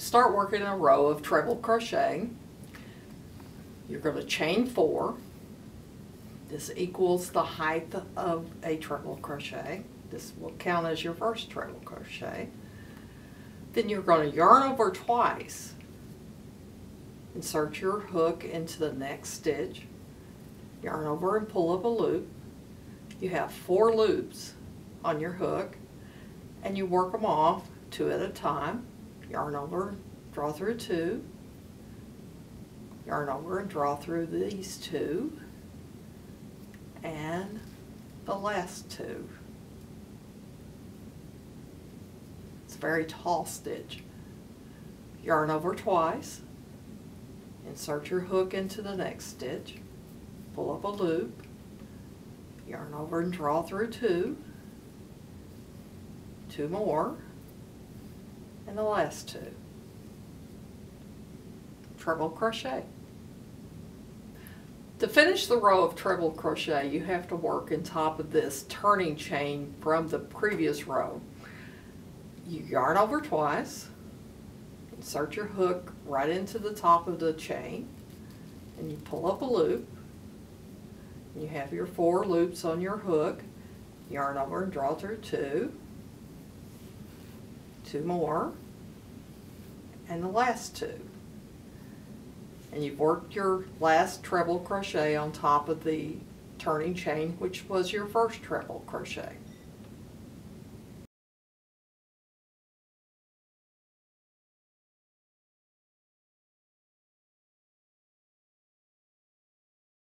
start working a row of treble crochet. You're going to chain 4. This equals the height of a treble crochet. This will count as your first treble crochet. Then you're going to yarn over twice. Insert your hook into the next stitch. Yarn over and pull up a loop. You have 4 loops on your hook, and you work them off 2 at a time. Yarn over, draw through 2. Yarn over and draw through these 2. And the last 2. It's a very tall stitch. Yarn over twice. Insert your hook into the next stitch. Pull up a loop. Yarn over and draw through 2. 2 more. And the last 2. Treble crochet. To finish the row of treble crochet, you have to work on top of this turning chain from the previous row. You yarn over twice, insert your hook right into the top of the chain, and you pull up a loop. You have your 4 loops on your hook. Yarn over and draw through 2. 2 more, and the last 2. And you've worked your last treble crochet on top of the turning chain, which was your first treble crochet.